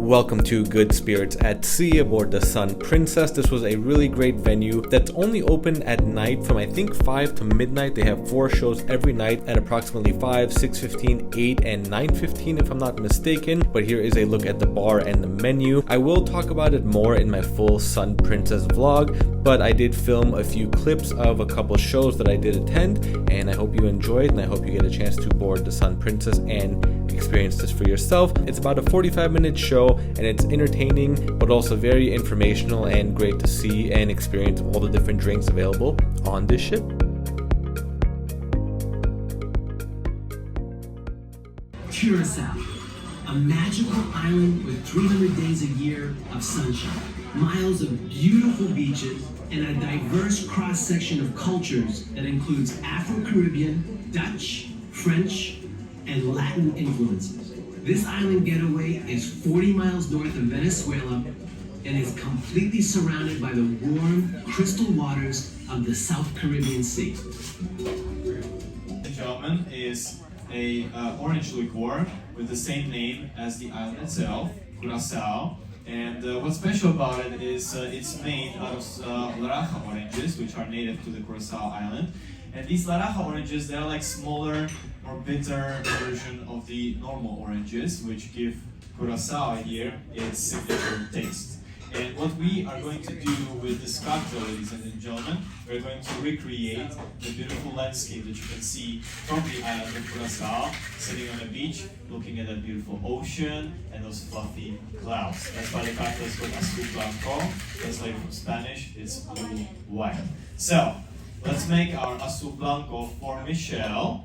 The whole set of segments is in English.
Welcome to Good Spirits at Sea aboard the Sun Princess. This was a really great venue that's only open at night from I think 5 to midnight. They have 4 shows every night at approximately 5, 6:15, 8, and 9:15 if I'm not mistaken. But here is a look at the bar and the menu. I will talk about it more in my full Sun Princess vlog, but I did film a few clips of a couple shows that I did attend, and I hope you enjoyed, and I hope you get a chance to board the Sun Princess and experience this for yourself. It's about a 45-minute show, and it's entertaining but also very informational and great to see and experience all the different drinks available on this ship. Curacao, a magical island with 300 days a year of sunshine, miles of beautiful beaches, and a diverse cross-section of cultures that includes Afro-Caribbean, Dutch, French, and Latin influences. This island getaway is 40 miles north of Venezuela and is completely surrounded by the warm, crystal waters of the South Caribbean Sea. The gentleman is a orange liqueur with the same name as the island itself, Curacao. And what's special about it is it's made out of Laraja oranges, which are native to the Curacao island. And these Laraja oranges, they're like smaller, more bitter version of the normal oranges, which give Curacao here its signature taste. And what we are going to do with this cocktail, ladies and gentlemen, we're going to recreate the beautiful landscape that you can see from the island of Curacao, sitting on a beach, looking at that beautiful ocean and those fluffy clouds. That's why the cocktail is called Azul Blanco. Translated from Spanish, it's blue white. So, let's make our Azul Blanco for Michelle.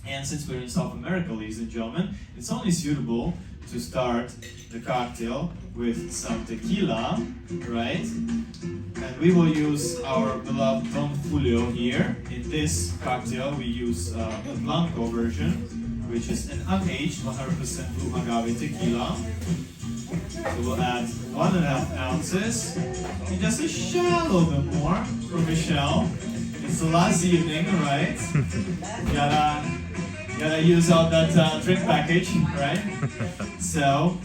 And since we're in South America, ladies and gentlemen, it's only suitable to start the cocktail with some tequila, right? And we will use our beloved Don Julio here. In this cocktail, we use the Blanco version, which is an unaged 100% blue agave tequila. So we'll add 1.5 ounces, and just a shallow bit more for Michelle. It's the last evening, right? Gotta use out that drink package, right? So,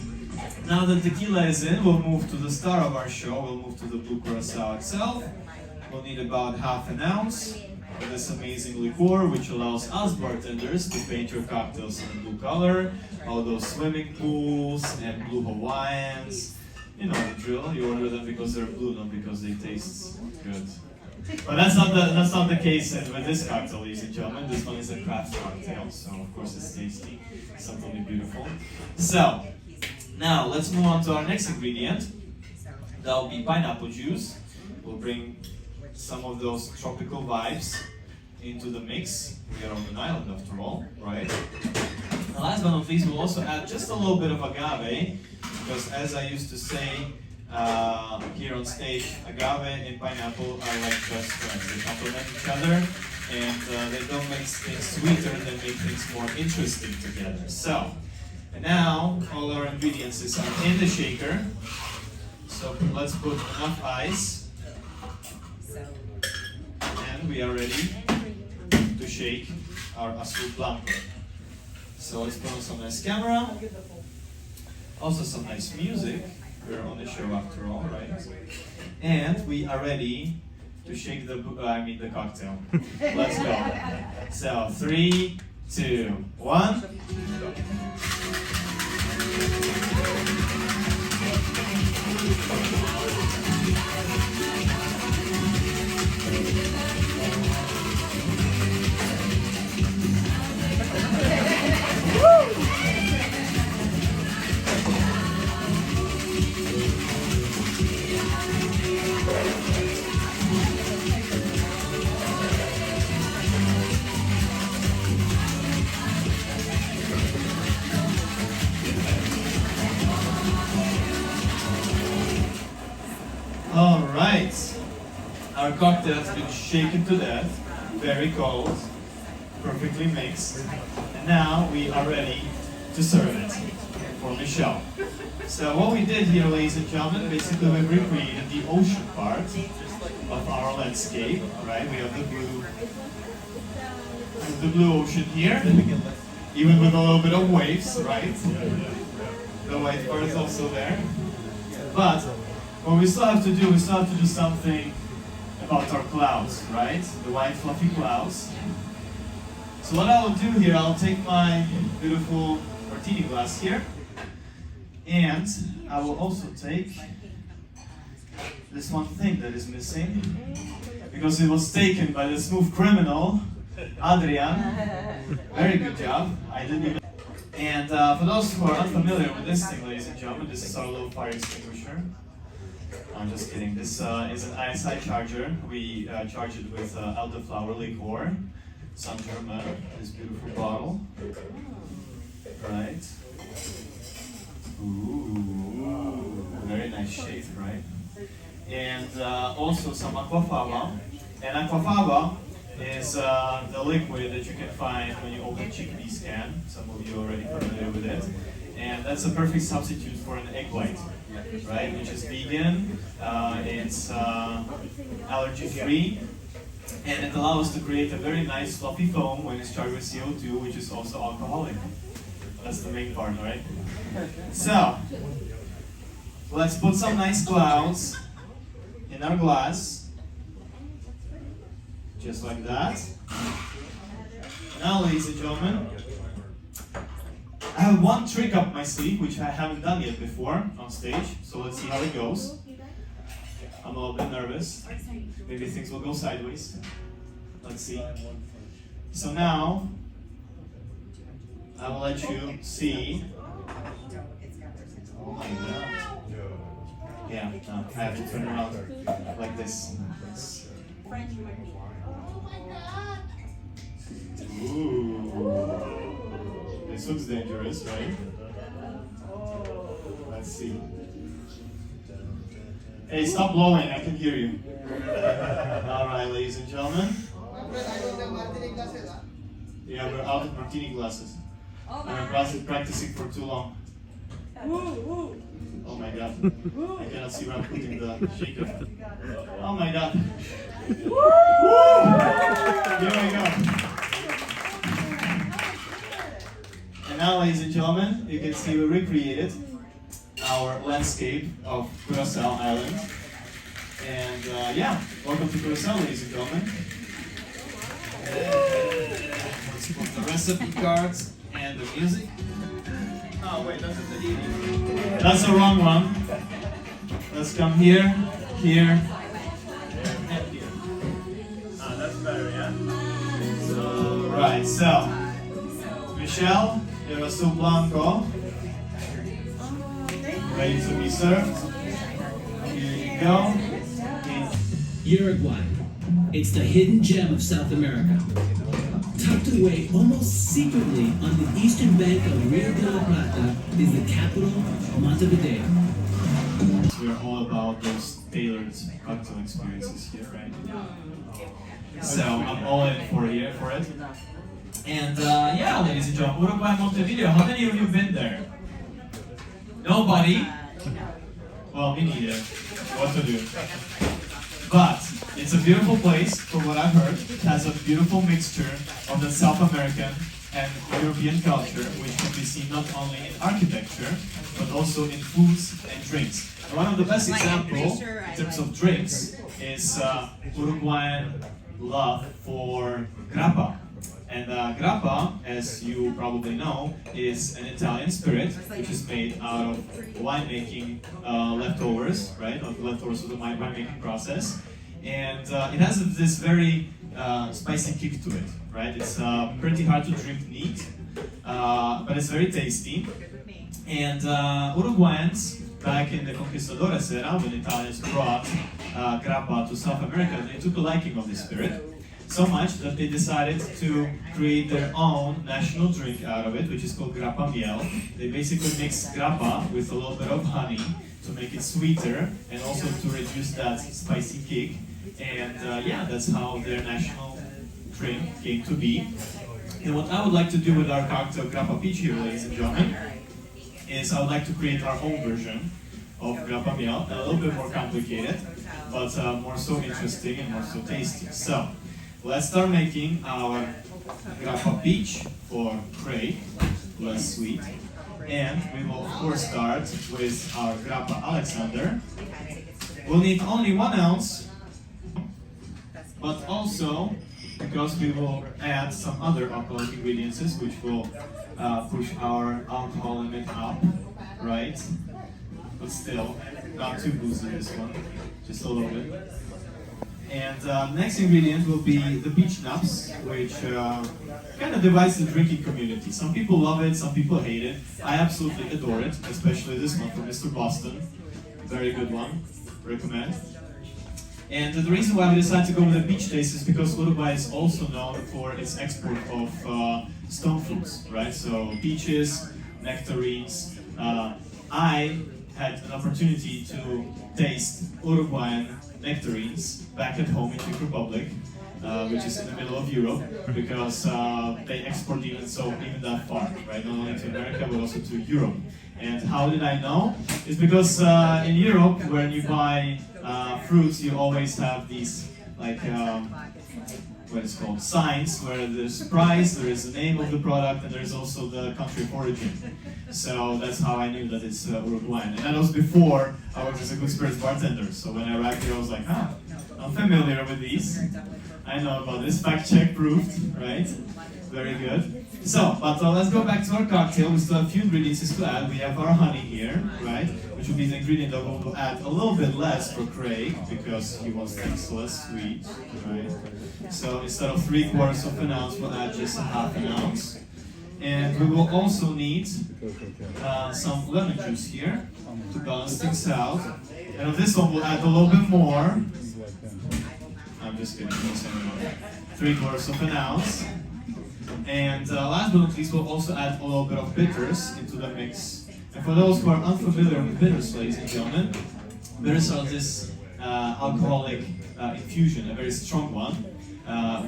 now that tequila is in, we'll move to the star of our show. We'll move to the Blue Curacao itself. We'll need about 1/2 ounce of this amazing liqueur, which allows us bartenders to paint your cocktails in a blue color. All those swimming pools and blue Hawaiians. You know the drill. You order them because they're blue, not because they taste good. But that's not the case with this cocktail, ladies and gentlemen. This one is a craft cocktail, so of course it's tasty, something beautiful. So now let's move on to our next ingredient. That will be pineapple juice. We'll bring some of those tropical vibes into the mix. We are on an island after all, right? And last but not least, we'll also add just a little bit of agave, because as I used to say here on stage, agave and pineapple are like best friends. They complement each other, and they don't make things sweeter, they make things more interesting together. So, and now all our ingredients are in the shaker. So let's put enough ice, and we are ready to shake our Azul Blanco. So let's put on some nice camera, also some nice music. We're on the show after all, right? And we are ready to shake the cocktail. Let's go. So 3, 2, 1. All right, our cocktail has been shaken to death, very cold, perfectly mixed, and now we are ready to serve it for Michelle. So what we did here, ladies and gentlemen, basically we recreated the ocean part of our landscape, right? We have the blue ocean here, even with a little bit of waves, right? The white part is also there. But what we still have to do, something about our clouds, right? The white fluffy clouds. So what I will do here, I'll take my beautiful martini glass here, and I will also take this one thing that is missing, because it was taken by the smooth criminal, Adrian. Very good job. I didn't even... And for those who are unfamiliar with this thing, ladies and gentlemen, this is our little fire extinguisher. I'm just kidding. This is an ISI charger. We charge it with elderflower liqueur, San Germain, this beautiful bottle. Right. Ooh, very nice shape, right? And also some aquafaba. And aquafaba is the liquid that you can find when you open chickpeas can. Some of you are already familiar with it. And that's a perfect substitute for an egg white, right? Which is vegan, it's allergy-free, and it allows us to create a very nice fluffy foam when it's charged with CO2, which is also alcoholic. That's the main part, right? So, let's put some nice clouds in our glass, just like that. Now, ladies and gentlemen, I have one trick up my sleeve, which I haven't done yet before on stage, so let's see how it goes. I'm a little bit nervous. Maybe things will go sideways. Let's see. So now, I will let you see. Oh my god. Yeah, no, I have to turn around like this. Ooh. This looks dangerous, right? Let's see. Hey, stop blowing, I can hear you. Alright, ladies and gentlemen. Yeah, we're out of martini glasses. I've been practicing for too long. Oh my god. I cannot see where I'm putting the shaker. Oh my god. Here we go. And now, ladies and gentlemen, you can see we recreated our landscape of Curacao Island. And yeah, welcome to Curacao, ladies and gentlemen. Let's put the recipe cards and the music. Oh wait, that's the evening. That's the wrong one. Let's come here, here, and here. Ah, that's better, yeah? So, right, so, Michelle, you're a soup blanco. Ready to be served. Here you go. Uruguay. It's the hidden gem of South America. Tucked away almost secretly on the eastern bank of Rio de la Plata is the capital, Montevideo. We're all about those tailored cocktail experiences here, right? So I'm all in for it. And yeah, ladies and gentlemen, Uruguay, Montevideo. How many of you have been there? Nobody? Well, me neither. What to do? But it's a beautiful place, from what I've heard. It has a beautiful mixture of the South American and European culture, which can be seen not only in architecture, but also in foods and drinks. And one of the best examples in terms of drinks is Uruguayan love for grappa. And grappa, as you probably know, is an Italian spirit which is made out of winemaking leftovers, right? Of leftovers of the winemaking process. And it has this very spicy kick to it, right? It's pretty hard to drink neat, but it's very tasty. And Uruguayans, back in the Conquistadores era, when Italians brought grappa to South America, they took a liking of this spirit. So much that they decided to create their own national drink out of it, which is called grappa miel. They basically mix grappa with a little bit of honey to make it sweeter and also to reduce that spicy kick. And yeah, that's how their national drink came to be. And what I would like to do with our cocktail grappa peach here, ladies and gentlemen, is I would like to create our own version of grappa miel, a little bit more complicated, but more so interesting and more so tasty. So, let's start making our grappa peach, or crepe, less sweet. And we will of course start with our grappa Alexander. We'll need only 1 ounce, but also because we will add some other alcoholic ingredients which will push our alcohol limit up, right? But still, not too boozy this one, just a little bit. And next ingredient will be the peach nuts, which kind of divides the drinking community. Some people love it, some people hate it. I absolutely adore it, especially this one from Mr. Boston. Very good one, recommend. And the reason why we decided to go with a peach taste is because Uruguay is also known for its export of stone fruits, right? So peaches, nectarines. I had an opportunity to taste Uruguayan nectarines back at home in Czech Republic, which is in the middle of Europe, because they export even that far, right? Not only to America but also to Europe. And how did I know? It's because in Europe, when you buy fruits, you always have these like what is called signs where there's price, there is the name of the product, and there's also the country of origin. So that's how I knew that it's Uruguayan. And that was before I worked as a good spirits bartender. So when I arrived here, I was like, I'm familiar with these. I know about this. Fact check proved, right? Very good. So, but let's go back to our cocktail. We still have a few ingredients to add. We have our honey here, right? Which will be the ingredient that we'll add a little bit less for Craig because he wants things less sweet, right? So instead of 3/4 of an ounce, we'll add just a 1/2 ounce. And we will also need some lemon juice here to balance things out. And on this one, we'll add a little bit more. I'm just kidding, 3/4 of an ounce. And last but not least, we'll also add a little bit of bitters into the mix. And for those who are unfamiliar with bitters, ladies and gentlemen, bitters are this alcoholic infusion, a very strong one,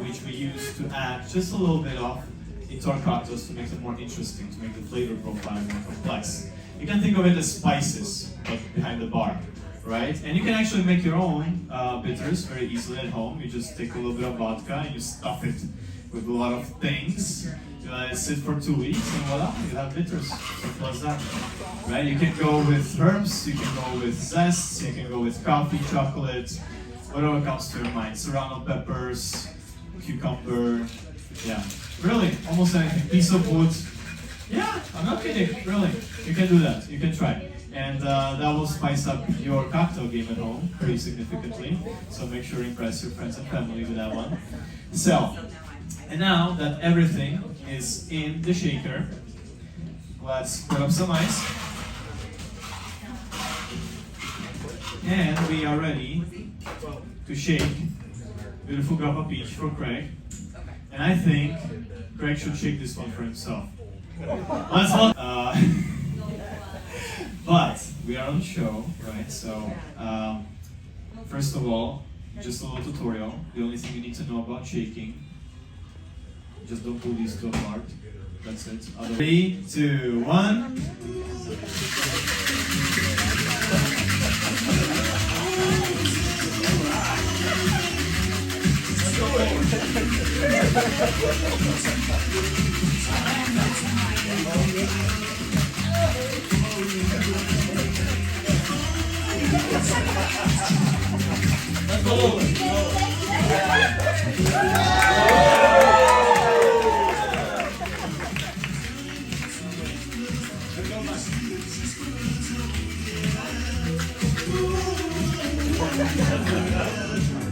which we use to add just a little bit of into our cocktails to make them more interesting, to make the flavor profile more complex. You can think of it as spices, but behind the bar, right? And you can actually make your own bitters very easily at home. You just take a little bit of vodka and you stuff it with a lot of things. You let it sit for 2 weeks and voila, you have bitters. Simple as that, right? You can go with herbs, you can go with zest, you can go with coffee, chocolate, whatever comes to your mind. Serrano peppers, cucumber, yeah. Really, almost anything. Piece of wood. Yeah, I'm not kidding, really. You can do that, you can try. And that will spice up your cocktail game at home pretty significantly. So make sure to impress your friends and family with that one. So, and now that everything is in the shaker, let's put up some ice. And we are ready to shake beautiful grappa peach for Craig. And I think Craig should shake this one for himself. Let's not. But we are on the show, right? So, first of all, just a little tutorial. The only thing you need to know about shaking, just don't pull these two apart. That's it. 3, 2, 1. Let's go.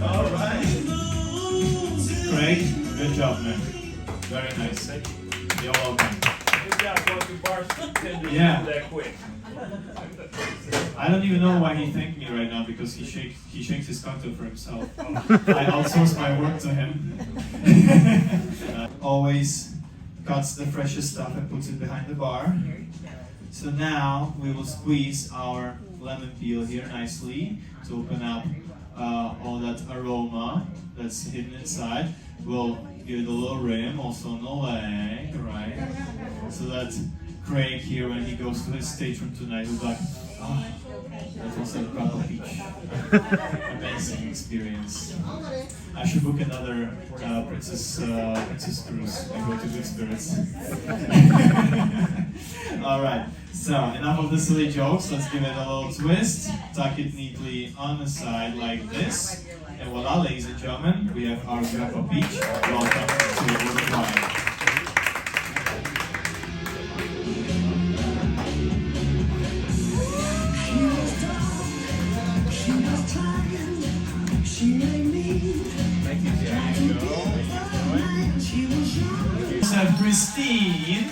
All right. Craig, good job, man. Very nice. You're welcome. Good job, both your bars tend to Yeah. that quick. I don't even know why he thanked me right now because he shakes his cocktail for himself. I outsource my work to him. Always cuts the freshest stuff and puts it behind the bar. So now we will squeeze our lemon peel here nicely to open up all that aroma that's hidden inside. We'll give it a little rim also on the leg, right? So that Craig here, when he goes to his stage room tonight, will be like, oh, that was a grappa peach. And then amazing experience. I should book another princess cruise and go to Good Spirits. All right. So enough of the silly jokes. Let's give it a little twist. Tuck it neatly on the side like this. And voila, ladies and gentlemen, we have our Grandpa Peach. Welcome to Uruguay. We have Christine,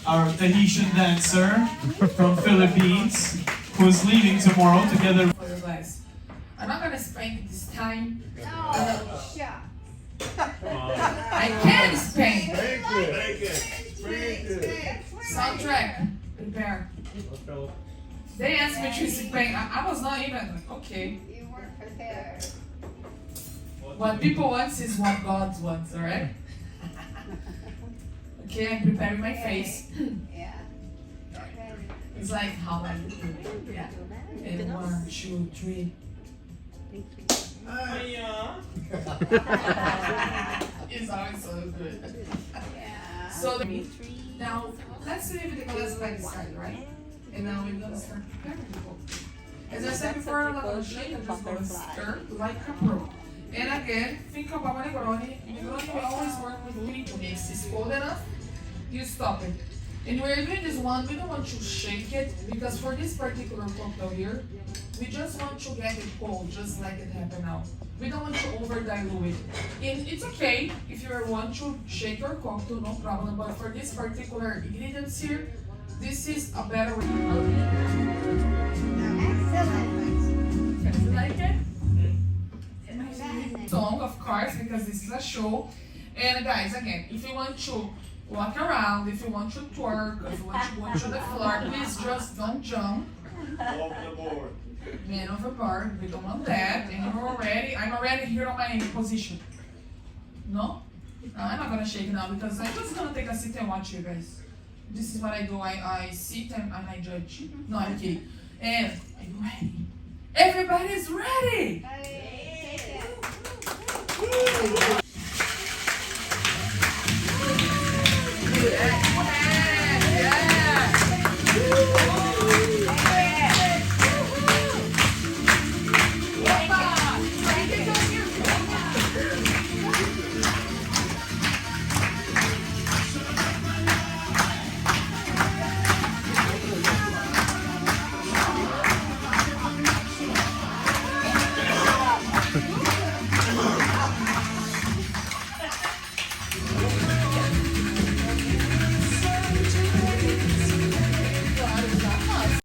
our Tahitian dancer from Philippines, who's leaving tomorrow together. For you guys. I'm not gonna spank this time. I can spank. Soundtrack, prepare. They asked me to spank. I was not even like, okay. You weren't prepared. What people want is what God wants, alright? Okay, I'm preparing my face. Yeah. It's like how I do it. Yeah. And 1, 2, 3. It's always so good. Yeah. So now let's leave it because by the side, right? And now we're gonna start preparing people. As I said before, I'm not gonna shake, I'm just gonna stir like a pro. And again, think about Negroni. Negroni will always work with people. If it's cold enough, you stop it. And we're doing this one, we don't want to shake it because for this particular cocktail here, we just want to get it cold, just like it happened now. We don't want to over dilute it. And it's okay if you want to shake your cocktail, no problem. But for this particular ingredients here, this is a better way. Excellent. You like it? Song, of course, because this is a show. And guys, again, if you want to walk around, if you want to twerk, if you want to go to the floor, please just don't jump. Off the board. Man overboard, we don't want that. And I'm already here on my position. No? I'm not gonna shake now because I'm just gonna take a seat and watch you guys. This is what I do. I sit and I judge. No, I'm kidding. And are you ready? Everybody's ready! Hey, take it.